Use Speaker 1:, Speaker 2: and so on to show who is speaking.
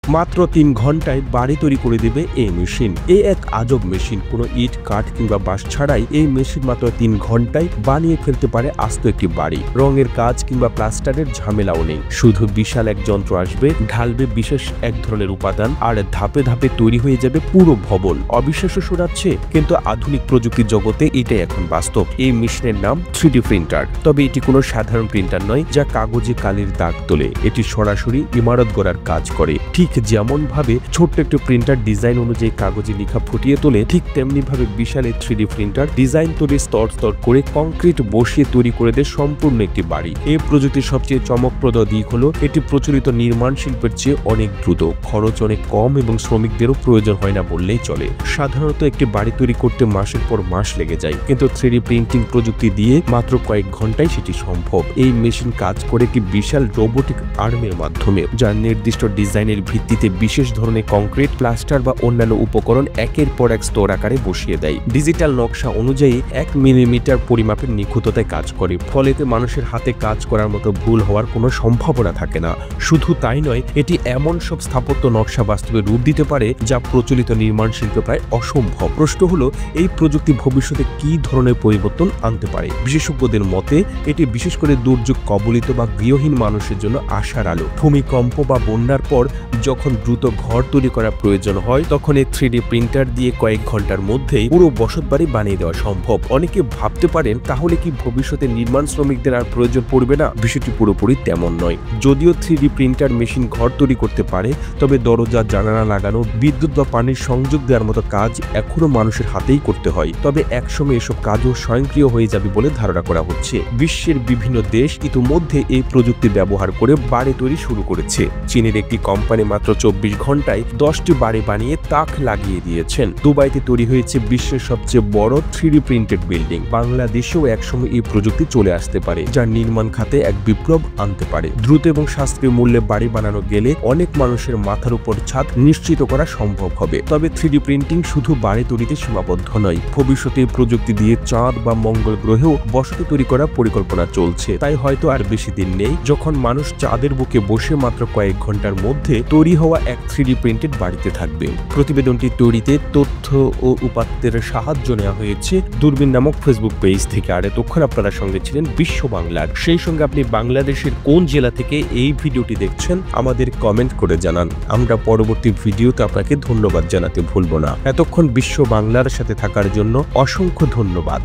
Speaker 1: মাত্র ৩ ঘন্টায় বাড়ি তৈরি করে দেবে এই মেশিন। এই এক আজব মেশিন। কোনো ইট, কাঠ কিংবা বাঁশ ছাড়াই এই মেশিন মাত্র ৩ ঘন্টায় বানিয়ে ফেলতে পারে আস্ত একটি বাড়ি। রঙের কাজ কিংবা প্লাস্টারের ঝামেলাও নেই। শুধু বিশাল এক যন্ত্র আসবে, ঢালবে বিশেষ এক ধরনের উপাদান, আর ধাপে ধাপে তৈরি হয়ে যাবে পুরো ভবন। অবিশ্বাস্য শোনাচ্ছে, কিন্তু আধুনিক প্রযুক্তির জগতে এটাই এখন বাস্তব। এই মেশিনের নাম 3D প্রিন্টার। তবে এটি কোনো সাধারণ প্রিন্টার নয় যা কাগজে কালির দাগ তোলে। এটি সরাসরি ইমারত গড়ার কাজ করে। ঠিক যেমন ভাবে ছোট্ট একটি প্রিন্টার ডিজাইন অনুযায়ী কাগজে লেখা ফুটিয়ে তোলে, ঠিক তেমনি ভাবে বিশাল এই 3D প্রিন্টার ডিজাইন তৈরি স্তর স্তর করে কংক্রিট বসিয়ে তৈরি করে দেয় সম্পূর্ণ একটি বাড়ি। এই প্রযুক্তির সবচেয়ে চমকপ্রদ দিক হলো এটি প্রচলিত নির্মাণ শিল্পের চেয়ে অনেক দ্রুত, খরচ অনেক কম এবং শ্রমিকদেরও প্রয়োজন হয় না বললেই চলে। সাধারণত একটি বাড়ি তৈরি করতে মাসের পর মাস লেগে যায়, কিন্তু 3D প্রিন্টিং প্রযুক্তি দিয়ে মাত্র কয়েক ঘন্টায় সেটি সম্ভব। এই মেশিন কাজ করে একটি বিশাল রোবোটিক আর্মের মাধ্যমে, যা নির্দিষ্ট ডিজাইনের ভিত্তিতে বিশেষ ধরনের কংক্রিট, প্লাস্টার বা অন্যান্য উপকরণ একের পর এক স্তর আকারে বসিয়ে দেয়। ডিজিটাল নকশা অনুযায়ী 1 মিলিমিটার পরিমাপের নিখুঁততায় কাজ করে, ফলেতে মানুষের হাতে কাজ করার মতো ভুল হওয়ার কোনো সম্ভাবনা থাকে না। শুধু তাই নয়, এটি এমন সব স্থাপত্য নকশা বাস্তবে রূপ দিতে পারে যা প্রচলিত নির্মাণ শিল্পে প্রায় অসম্ভব। প্রশ্ন হলো, এই প্রযুক্তি ভবিষ্যতে কি ধরনের পরিবর্তন আনতে পারে? বিশেষজ্ঞদের মতে এটি বিশেষ করে দুর্যোগ কবলিত বা গৃহহীন মানুষের জন্য আশার আলো। ভূমিকম্প বা বন্যার পর যখন দ্রুত ঘর তৈরি করা প্রয়োজন হয়, তখন এই 3D প্রিন্টার দিয়ে কয়েক ঘন্টার মধ্যেই পুরো বসতবাড়ি বানিয়ে দেওয়া সম্ভব। অনেকে ভাবতে পারেন, তাহলে কি ভবিষ্যতে নির্মাণ শ্রমিকদের আর প্রয়োজন পড়বে না? বিষয়টি পুরোপুরি তেমন নয়। যদিও 3D প্রিন্টার মেশিন ঘর তৈরি করতে পারে, তবে দরজা, জানালা লাগানো, বিদ্যুৎ বা পানির সংযোগ দেওয়ার মতো কাজ এখনো মানুষের হাতেই করতে হয়। তবে একসময় এসব কাজও স্বয়ংক্রিয় হয়ে যাবে বলে ধারণা করা হচ্ছে। বিশ্বের বিভিন্ন দেশ ইতিমধ্যে এই প্রযুক্তি ব্যবহার করে বাড়ি তৈরি শুরু করেছে। চীনের একটি কোম্পানি মাত্র 24 ঘন্টায় 10টি বাড়ি বানিয়ে তাক লাগিয়ে দিয়েছেন। দুবাইতে তৈরি হয়েছে বিশ্বের সবচেয়ে বড় 3D প্রিন্টেড বিল্ডিং। বাংলাদেশেও একসময় এই প্রযুক্তি চলে আসতে পারে, যা নির্মাণ খাতে এক বিপ্লব আনতে পারে। দ্রুত এবং সাশ্রয়ী মূল্যে বাড়ি বানানো গেলে অনেক মানুষের মাথার উপর ছাদ নিশ্চিত করা সম্ভব হবে। তবে 3D প্রিন্টিং শুধু বাড়ি তৈরিতে সীমাবদ্ধ নয়। ভবিষ্যতে প্রযুক্তি দিয়ে চাঁদ বা মঙ্গল গ্রহেও বসতি তৈরি করার পরিকল্পনা চলছে। তাই হয়তো আর বেশি দিন নেই যখন মানুষ চাঁদের বুকে বসে মাত্র কয়েক ঘন্টার মধ্যে তৈরি হওয়া এক 3D প্রিন্টেড বাড়িতে থাকবে। প্রতিবেদনটি তৈরিতে তথ্য ও উপাত্তের সাহায্য নেওয়া হয়েছে দূরবীন নামক ফেসবুক পেজ থেকে। আর এতক্ষণ আপনারা সঙ্গে ছিলেন বিশ্ব বাংলার। সেই সঙ্গে আপনি বাংলাদেশের কোন জেলা থেকে এই ভিডিওটি দেখছেন আমাদের কমেন্ট করে জানান। আমরা পরবর্তী ভিডিওতে আপনাকে ধন্যবাদ জানাতে ভুলব না। এতক্ষণ বিশ্ব বাংলার সাথে থাকার জন্য অসংখ্য ধন্যবাদ।